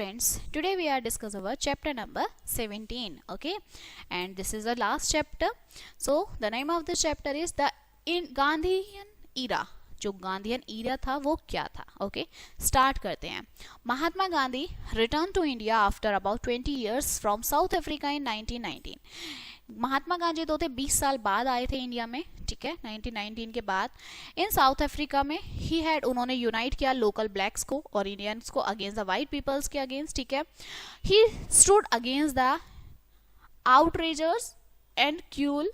students, today we are discussing about chapter number 17. Okay, and this is the last chapter. So the name of this chapter is the Gandhian era. जो Gandhian era था वो क्या था. Okay, start करते हैं. Mahatma Gandhi return to India after about 20 years from South Africa in 1919. Mahatma Gandhi तो थे 20 साल बाद आए थे इंडिया में, ठीक है, 1919 के बाद. इन साउथ अफ्रीका में उन्होंने यूनाइट किया लोकल ब्लैक्स को और इंडियंस को अगेंस्ट द वाइट पीपल्स के अगेंस्ट, ठीक है. He stood against the outrageous and cruel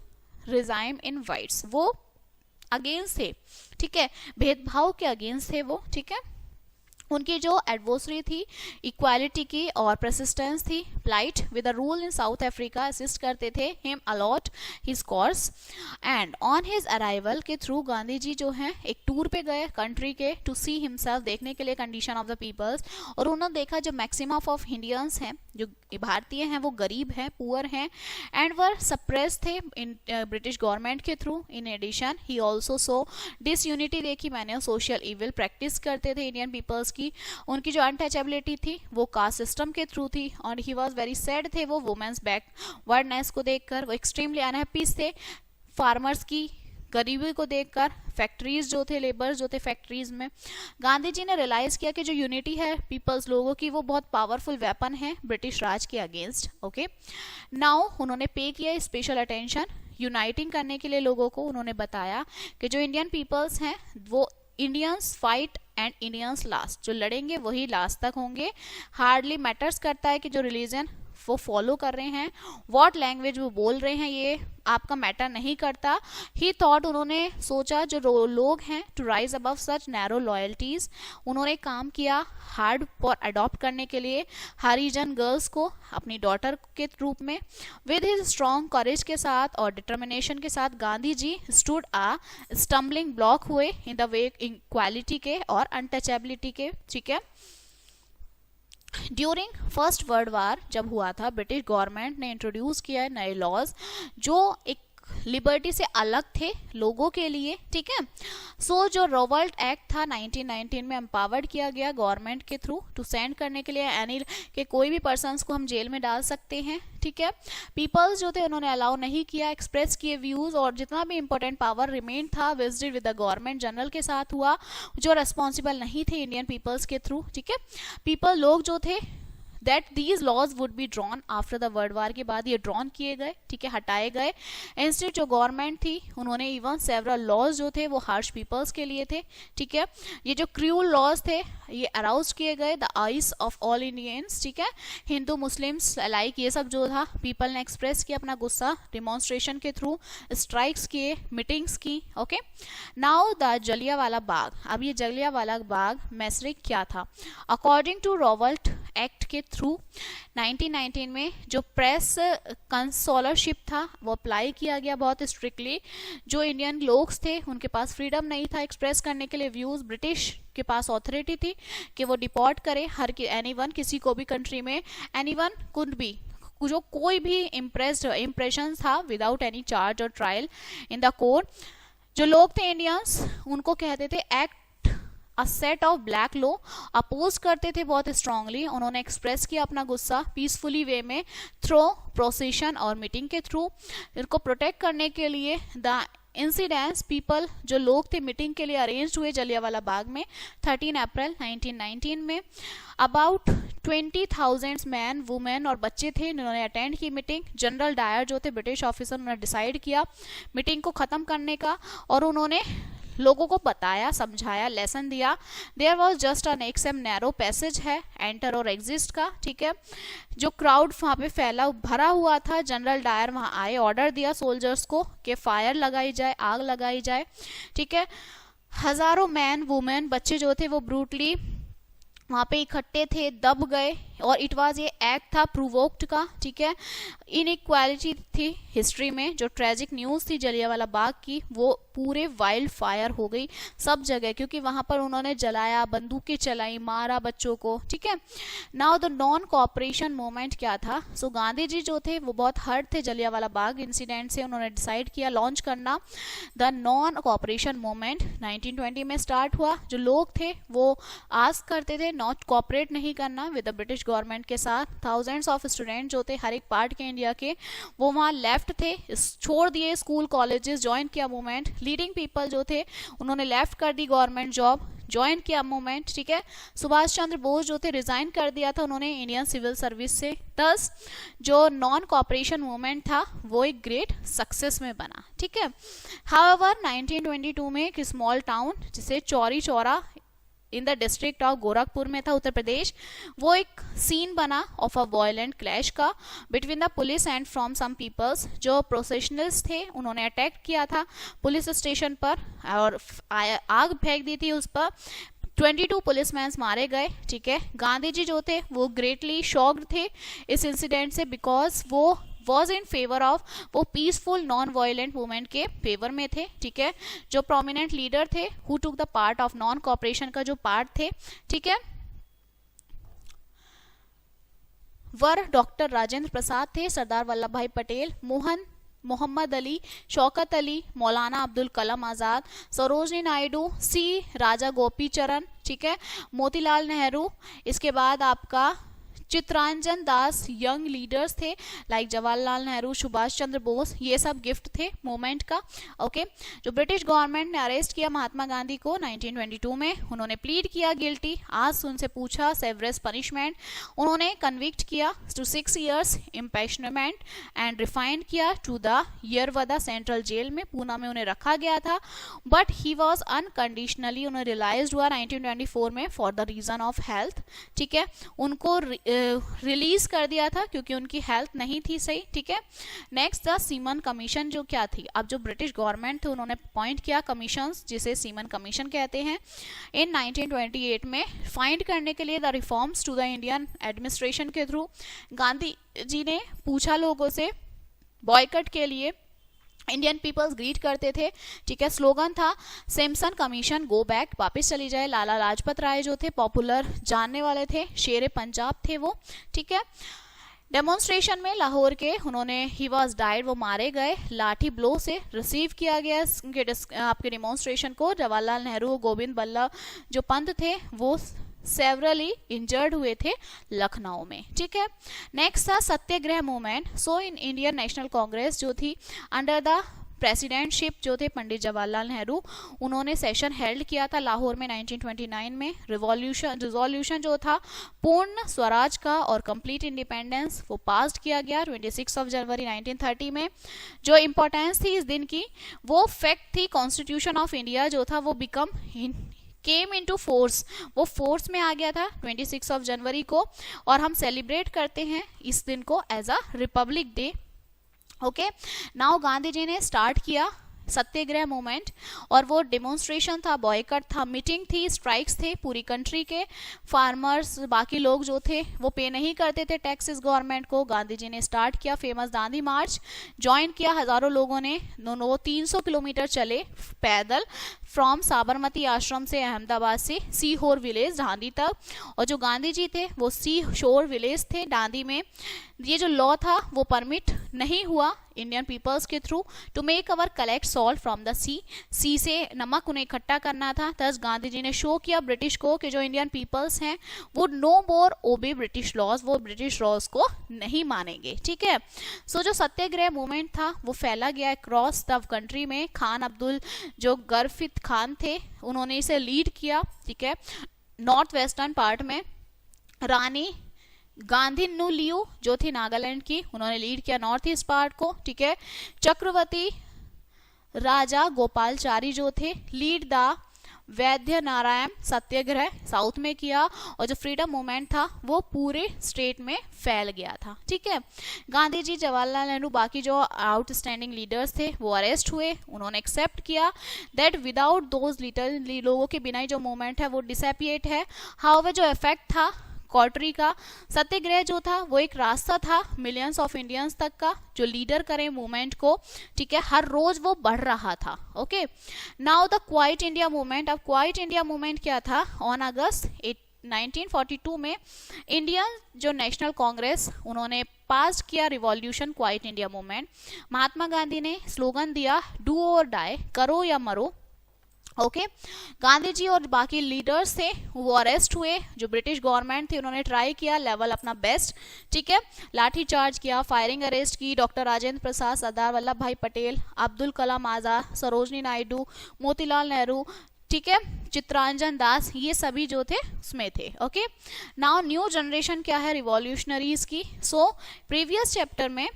regime in whites. वो अगेंस्ट थे, ठीक है, भेदभाव के अगेंस्ट थे वो, ठीक है. उनकी जो एडवर्सरी थी इक्वालिटी की और परसिस्टेंस थी. Plight with rule in South Africa assist करते थे him a lot his course. And on his arrival के थ्रू गांधी जी जो हैं एक टूर पे गए कंट्री के टू सी हिमसेल्फ, देखने के लिए कंडीशन ऑफ द पीपल्स. और उन्होंने देखा जो मैक्सिमम ऑफ इंडियंस हैं, जो भारतीय हैं, वो गरीब हैं, पुअर हैं एंड वर सप्रेस थे इन ब्रिटिश गवर्नमेंट के through. In addition he also saw disunity देखी मैंने, सोशल इविल प्रैक्टिस करते थे इंडियन पीपल्स की. उनकी जो अनटचेबिलिटी थी वो कास्ट सिस्टम के थ्रू थी. और ही वॉज वेरी सैड थे वो वुमेन्स बैकवर्डनेस को देखकर. वो एक्सट्रीमली अनहैप्पी थे फार्मर्स की गरीबी को देखकर. फैक्ट्रीज जो थे, लेबर्स जो थे फैक्ट्रीज में. गांधी जी ने रियलाइज किया कि जो यूनिटी है पीपल्स लोगों की वो बहुत पावरफुल वेपन है ब्रिटिश राज के अगेंस्ट. ओके, नाउ उन्होंने पे किया स्पेशल अटेंशन यूनाइटिंग करने के लिए लोगों को. उन्होंने बताया कि जो इंडियन पीपल्स हैं वो Indians fight and Indians last, जो लड़ेंगे वही लास्ट तक होंगे. हार्डली मैटर्स करता है कि जो रिलीजन वो फॉलो कर रहे हैं, व्हाट लैंग्वेज वो बोल रहे हैं, ये आपका मैटर नहीं करता. ही थॉट, उन्होंने सोचा जो लोग हैं to rise above such narrow loyalties. उन्होंने काम किया हार्ड फॉर अडॉप्ट करने के लिए हरिजन गर्ल्स को अपनी डॉटर के रूप में. विद हिज स्ट्रॉन्ग करेज के साथ और डिटर्मिनेशन के साथ गांधी जी स्टूड आ स्टम्बलिंग ब्लॉक हुए इन द वे इक्वालिटी के और अनटचेबिलिटी के, ठीक है. ड्यूरिंग फर्स्ट वर्ल्ड वार जब हुआ था, ब्रिटिश गवर्नमेंट ने इंट्रोड्यूस किया नए लॉज जो एक लिबर्टी से अलग थे लोगों के लिए, ठीक है. सो जो रोवल्ट एक्ट था 1919 में एम्पावर्ड किया गया गवर्नमेंट के थ्रू टू सेंड करने के लिए एनी के कोई भी पर्सन्स को हम जेल में डाल सकते हैं, ठीक है. पीपल्स जो थे उन्होंने अलाउ नहीं किया, एक्सप्रेस किए व्यूज. और जितना भी इंपॉर्टेंट पावर रिमेन था visited with the government general के साथ हुआ जो रेस्पॉन्सिबल नहीं थे इंडियन पीपल्स के थ्रू, ठीक है. पीपल लोग जो थे that these laws would be drawn after the world war के बाद ये ड्रॉन किए गए, ठीक है, हटाए गए. इंस्टेड जो गवर्नमेंट थी उन्होंने इवन सेवरल लॉज जो थे वो हार्श पीपल्स के लिए थे, ठीक है. ये जो क्रूअल लॉज थे ये अराउज किए गए the eyes of all Indians, ठीक है. हिंदू मुस्लिम्स लाइक ये सब जो था पीपल ने एक्सप्रेस किया अपना गुस्सा डिमॉन्स्ट्रेशन के थ्रू, स्ट्राइक्स किए, मीटिंग्स की. Okay, now the Jallianwala Bagh. अब ये जलियांवाला बाग मैसरे क्या था? अकॉर्डिंग टू रॉवल्ट एक्ट के थ्रू 1919 में जो प्रेस कंसोलरशिप था वो अप्लाई किया गया बहुत स्ट्रिक्टली. जो इंडियन लोग थे उनके पास फ्रीडम नहीं था एक्सप्रेस करने के लिए व्यूज. ब्रिटिश के पास ऑथोरिटी थी कि वो डिपोर्ट करे हर एनीवन, किसी को भी कंट्री में एनीवन कुड बी, जो कोई भी इम्प्रेशन था विदाउट एनी चार्ज और ट्रायल इन द कोर्ट. जो लोग थे इंडियंस उनको कहते थे act a set of black law, oppose करते थे बहुत स्ट्रांगली. उन्होंने एक्सप्रेस किया अपना गुस्सा पीसफुली वे में थ्रू प्रोसेशन और मीटिंग के थ्रू. इनको प्रोटेक्ट करने के लिए द इंसिडेंट्स पीपल जो लोग थे मीटिंग के लिए अरेंज हुए जलियांवाला बाग में 13 अप्रैल 1919 में. अबाउट 20,000 मैन वुमेन और बच्चे थे जिन्होंने अटेंड की मीटिंग. जनरल डायर जो थे ब्रिटिश ऑफिसर, उन्होंने डिसाइड किया मीटिंग को खत्म करने का और उन्होंने लोगों को बताया, समझाया, लेसन दिया. There was just an extreme narrow passage है एंटर और एग्जिस्ट का, ठीक है. जो क्राउड वहां पे फैला भरा हुआ था, जनरल डायर वहां आए, ऑर्डर दिया सोल्जर्स को कि फायर लगाई जाए, आग लगाई जाए, ठीक है. हजारों मैन वुमेन बच्चे जो थे वो ब्रूटली वहां पे इकट्ठे थे, दब गए. और इट वाज ये एक्ट था प्रोवोक्ड का, ठीक है. इनइक्वालिटी थी हिस्ट्री में. जो ट्रेजिक न्यूज थी जलियांवाला बाग की वो पूरे वाइल्ड फायर हो गई सब जगह, क्योंकि वहां पर उन्होंने जलाया, बंदूकें चलाई, मारा बच्चों को, ठीक है. Now the non cooperation movement क्या था? सो गांधी जी जो थे वो बहुत हर्ट थे जलियांवाला बाग इंसिडेंट से. उन्होंने डिसाइड किया लॉन्च करना द नॉन कोऑपरेशन मूवमेंट. 1920 में स्टार्ट हुआ. जो लोग थे वो आस्क करते थे नॉट कोऑपरेट नहीं करना विद द ब्रिटिश गवर्नमेंट के साथ। थाउजेंड्स ऑफ स्टूडेंट जो थे हर एक पार्ट के इंडिया के, वो वहाँ लेफ्ट थे, छोड़ दिए स्कूल कॉलेजेस, ज्वाइन किया मूवमेंट। लीडिंग पीपल जो थे उन्होंने लेफ्ट कर दी गवर्नमेंट जॉब, ज्वाइन किया मूवमेंट, ठीक है। सुभाष चंद्र बोस जो थे रिजाइन कर दिया था उन्होंने इंडियन सिविल सर्विस से। थस जो नॉन कॉपरेशन मूवमेंट था वो एक ग्रेट सक्सेस में बना, ठीक है। हाउएवर 1922 में एक स्मॉल टाउन जिसे Chauri Chaura in the district of Gorakhpur में था, उत्तर प्रदेश, वो एक सीन बना ऑफ अ वायलेंट क्लैश का between the police and from some peoples. जो प्रोसेशनल्स थे उन्होंने अटैक किया था पुलिस स्टेशन पर और आग फेंक दी थी उस पर। 22 पुलिसमैन मारे गए, ठीक है। गांधी जी जो थे वो ग्रेटली शॉक्ड थे इस इंसिडेंट से, बिकॉज वो वॉज इन फेवर ऑफ, वो पीसफुल नॉन वायलेंट मूवमेंट के फेवर में थे, ठीक है। जो प्रोमिनेंट लीडर थे who took the part of non cooperation का जो पार्ट थे, ठीक है, वर डॉक्टर राजेंद्र प्रसाद थे, सरदार वल्लभ भाई पटेल, मोहम्मद अली, शौकत अली, मौलाना अब्दुल कलाम आजाद, सरोजनी नायडू, सी राजा गोपीचरण, ठीक है, मोतीलाल नेहरू। इसके बाद आपका चित्तरंजन दास, यंग लीडर्स थे लाइक जवाहरलाल नेहरू, सुभाष चंद्र बोस, ये सब गिफ्ट थे मूवमेंट का, ओके। जो ब्रिटिश गवर्नमेंट ने अरेस्ट किया महात्मा गांधी को 1922 में, उन्होंने प्लीड किया गिल्टी, आज उनसे पूछा सेवरेस पनिशमेंट, उन्होंने कन्विक्ट किया to 6 years imprisonment and refined किया to the Yerwada central jail में, पूना में उन्हें रखा गया था। बट ही वॉज अनकंडीशनली, उन्हें रिलाइज हुआ 1924 में for the reason of health, ठीक है। उनको रिलीज कर दिया था क्योंकि उनकी हेल्थ नहीं थी सही, ठीक है। नेक्स्ट द सीमन कमीशन जो क्या थी, अब जो ब्रिटिश गवर्नमेंट थे उन्होंने अपॉइंट किया कमीशंस जिसे सीमन कमीशन कहते हैं इन 1928 में, फाइंड करने के लिए the reforms to the Indian administration के थ्रू। गांधी जी ने पूछा लोगों से बॉयकट के लिए, इंडियन पीपल्स ग्रीट करते थे, ठीक है। स्लोगन था सिम्पसन कमीशन गो बैक, वापस चली जाए। लाला लाजपत राय जो थे पॉपुलर जानने वाले थे, शेरे पंजाब थे वो, ठीक है। डेमोन्स्ट्रेशन में लाहौर के उन्होंने ही वॉज डाइड, वो मारे गए, लाठी ब्लो से रिसीव किया गया आपके डेमोन्स्ट्रेशन को। जवाहरलाल नेहरू, गोविंद बल्लभ जो पंत थे वो सेवरली इंजर्ड हुए थे लखनऊ में, ठीक है। नेक्स्ट था Satyagraha movement. So in Indian National Congress जो थी अंडर द प्रेसिडेंटशिप जो थे पंडित जवाहरलाल नेहरू, उन्होंने सेशन हेल्ड किया था लाहौर में 1929 में। रिजोल्यूशन जो था पूर्ण स्वराज का और कंप्लीट इंडिपेंडेंस वो पास किया गया 26 जनवरी 1930 में। जो इंपॉर्टेंस थी इस दिन की वो फैक्ट थी कॉन्स्टिट्यूशन ऑफ इंडिया जो था वो केम इनटू फोर्स, वो फोर्स में आ गया था 26 जनवरी को, और हम सेलिब्रेट करते हैं इस दिन को as a republic day, okay. Now Gandhi ji ने स्टार्ट किया सत्याग्रह मूवमेंट, और वो डेमोन्स्ट्रेशन था, बॉयकट था, मीटिंग थी, स्ट्राइक्स थे पूरी कंट्री के। फार्मर्स बाकी लोग जो थे वो पे नहीं करते थे टैक्सेस गवर्नमेंट को। गांधी जी ने स्टार्ट किया फेमस दांडी मार्च, ज्वाइन किया हजारों लोगों ने। वो 300 किलोमीटर चले पैदल फ्रॉम साबरमती आश्रम से, अहमदाबाद से सीहोर विलेज दांडी तक। और जो गांधी जी थे वो सीहोर विलेज थे दांडी में। ये जो लॉ था वो परमिट नहीं हुआ इंडियन पीपल्स के through to make our collect salt from the sea से नमक उन्हें इकट्ठा करना था। थस गांधी जी ने शो किया ब्रिटिश को कि जो इंडियन पीपल्स हैं वो नो मोर ओबे ब्रिटिश लॉज, वो ब्रिटिश लॉज को नहीं मानेंगे, ठीक है। सो जो सत्याग्रह मूवमेंट था वो फैला गया अक्रॉस द कंट्री में। खान अब्दुल जो गरफित खान थे उन्होंने इसे लीड किया, ठीक है। नॉर्थ वेस्टर्न पार्ट में रानी गांधी नुलियू जो थी नागालैंड की, उन्होंने लीड किया नॉर्थ ईस्ट पार्ट को, ठीक है। चक्रवर्ती राजा गोपालचारी जो थे lead the Vaidya Narayan Satyagraha south में किया, और जो फ्रीडम मूवमेंट था वो पूरे स्टेट में फैल गया था, ठीक है। गांधी जी, जवाहरलाल नेहरू, बाकी जो आउटस्टैंडिंग लीडर्स थे वो अरेस्ट हुए। उन्होंने एक्सेप्ट किया दैट विदाउट दोज लिटिल लोगों के बिना ही जो मूवमेंट है वो डिसएपिएट है। हाउएवर जो इफेक्ट था कॉटरी का, सत्याग्रह जो था वो एक रास्ता था मिलियंस ऑफ इंडियंस तक का जो लीडर करें मूवमेंट को, ठीक है। हर रोज वो बढ़ रहा था, okay. Now the quite India movement. अब क्वाइट इंडिया मूवमेंट क्या था, ऑन अगस्त 1942 में इंडियन जो नेशनल कांग्रेस उन्होंने पास किया revolution quite India movement. Mahatma Gandhi ने स्लोगन दिया डू और डाई, करो या मरो, ओके गांधी जी और बाकी लीडर्स थे वो अरेस्ट हुए, जो ब्रिटिश गवर्नमेंट थी उन्होंने ट्राई किया लेवल अपना बेस्ट, ठीक है, लाठी चार्ज किया, फायरिंग अरेस्ट की डॉक्टर राजेंद्र प्रसाद, सरदार वल्लभ भाई पटेल, अब्दुल कलाम आजाद, सरोजनी नायडू, मोतीलाल नेहरू, ठीक है, चित्रांजन दास, ये सभी जो थे उसमें थे। ओके नाउ न्यू जनरेशन क्या है रिवॉल्यूशनरीज की। सो प्रीवियस चैप्टर में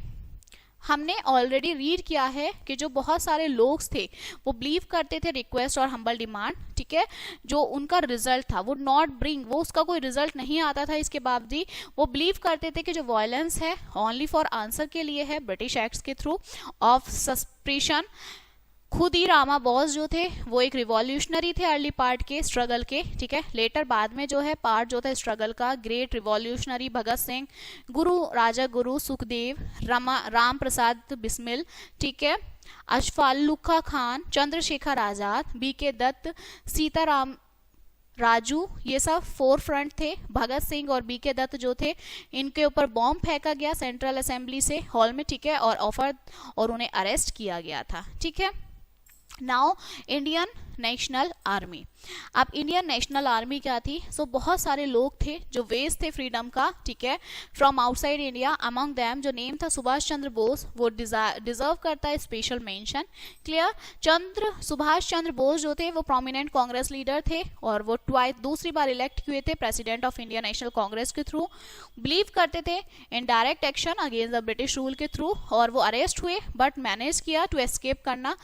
हमने ऑलरेडी रीड किया है कि जो बहुत सारे लोग थे वो बिलीव करते थे रिक्वेस्ट और हम्बल डिमांड, ठीक है, जो उनका रिजल्ट था वो नॉट ब्रिंग, वो उसका कोई रिजल्ट नहीं आता था, इसके बावजूद वो बिलीव करते थे कि जो वायलेंस है ओनली फॉर आंसर के लिए है, ब्रिटिश एक्ट्स के थ्रू ऑफ सस्पेंशन। खुद ही रामा बोस जो थे वो एक रिवॉल्यूशनरी थे अर्ली पार्ट के स्ट्रगल के, ठीक है, लेटर बाद में जो है पार्ट जो था स्ट्रगल का, ग्रेट रिवॉल्यूशनरी भगत सिंह, गुरु राजा गुरु सुखदेव, राम प्रसाद बिस्मिल, ठीक है, अशफाकुल्ला खान, चंद्रशेखर आजाद, बीके दत्त, सीताराम राजू, ये सब फोर फ्रंट थे। भगत सिंह और बीके दत्त जो थे इनके ऊपर बॉम्ब फेंका गया सेंट्रल असेंबली से हॉल में, ठीक है, और उन्हें अरेस्ट किया गया था, ठीक है। Now Indian National army. अब इंडियन नेशनल आर्मी क्या थी? सो बहुत सारे लोग थे जो वेज थे फ्रीडम का, ठीक है, from outside India. Among them जो नेम था सुभाष चंद्र बोस, वो डिजर्व करता है special mention. Clear? Subhash Chandra Bose जो थे वो प्रोमिनेंट कांग्रेस लीडर थे और वो दूसरी बार इलेक्ट हुए थे president of India National Congress के थ्रू। बिलीव करते थे in direct action against the British rule के थ्रू, और वो अरेस्ट हुए बट मैनेज किया टू एस्केप करना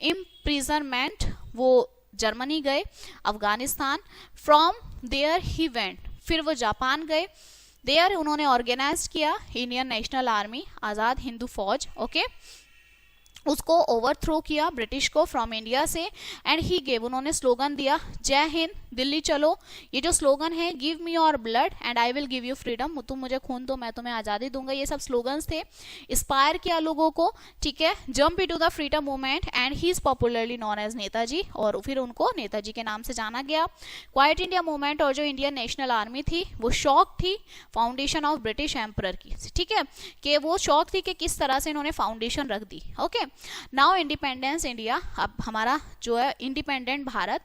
इम्प्रिजनमेंट। वो जर्मनी गए, Afghanistan, from there he went, फिर वो जापान गए, देयर उन्होंने ऑर्गेनाइज किया Indian National Army, Azad Hindu Fauj, okay, उसको ओवरथ्रो किया ब्रिटिश को फ्रॉम इंडिया से। एंड ही गेव, उन्होंने स्लोगन दिया जय हिंद, दिल्ली चलो, ये जो स्लोगन है give me your blood and I will give you freedom, तुम मुझे खून दो मैं तुम्हें आजादी दूंगा, ये सब स्लोगन्स थे। इंस्पायर किया लोगों को, ठीक है, jump into the freedom movement and he is popularly known as Netaji, और फिर उनको नेताजी के नाम से जाना गया। क्वाइट इंडिया मूवमेंट और जो इंडियन नेशनल आर्मी थी वो शॉक थी फाउंडेशन ऑफ ब्रिटिश एम्परर की, ठीक है, कि वो शॉक थी कि किस तरह से इन्होंने फाउंडेशन रख दी। ओके नाउ इंडिपेंडेंस इंडिया, अब हमारा जो है independent Bharat.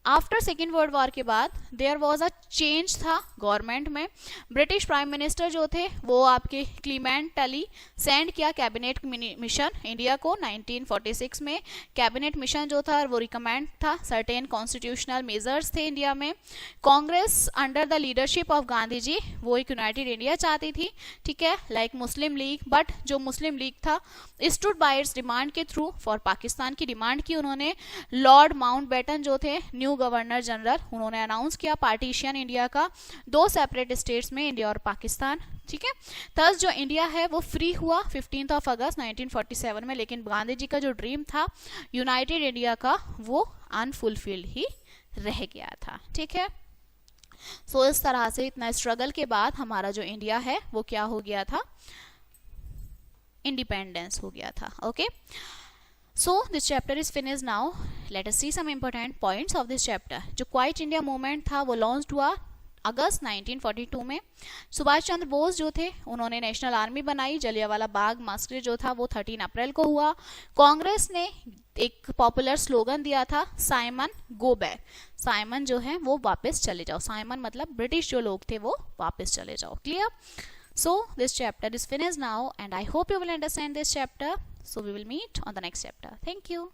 After second world war के बाद देयर वॉज अ चेंज था गवर्नमेंट में। ब्रिटिश प्राइम मिनिस्टर जो थे वो आपके क्लीमेंट टली सेंड किया कैबिनेट मिशन इंडिया को 1946 में। कैबिनेट मिशन जो था वो रिकमेंड था, सर्टेन कॉन्स्टिट्यूशनल मेजर्स थे इंडिया में। Congress under the leadership of Gandhi ji वो एक यूनाइटेड इंडिया चाहती थी, ठीक है, लाइक मुस्लिम लीग, बट जो मुस्लिम लीग था स्टूड बाय इट्स डिमांड के थ्रू फॉर पाकिस्तान की डिमांड की उन्होंने। लॉर्ड माउंटबेटन जो थे न्यू गवर्नर जनरल, उन्होंने अनाउंस किया पार्टीशन इंडिया का दो सेपरेट स्टेट्स में, इंडिया और पाकिस्तान, ठीक है। थस जो इंडिया है वो फ्री हुआ 15 अगस्त 1947 में, लेकिन गांधी जी का जो ड्रीम था यूनाइटेड इंडिया का वो अनफुलफिल्ड ही रह गया था, ठीक है। सो इस तरह से इतना स्ट्रगल के बाद हमारा जो इंडिया है वो क्या हो गया था, इंडिपेंडेंस हो गया था। Okay So this chapter is finished now. Let us see some important points of this chapter. जो क्वाइट इंडिया मूवमेंट था वो लॉन्च हुआ अगस्त 1942 में। सुभाष चंद्र बोस जो थे उन्होंने नेशनल आर्मी बनाई। जलियांवाला बाग मास्कर जो था वो 13 अप्रैल को हुआ। कांग्रेस ने एक पॉपुलर स्लोगन दिया था साइमन गो बैक, साइमन जो है वो वापस चले जाओ, साइमन मतलब ब्रिटिश जो लोग थे वो वापस चले जाओ। Clear? So this chapter is finished now and I hope you will understand this chapter. So we will meet on the next chapter. Thank you.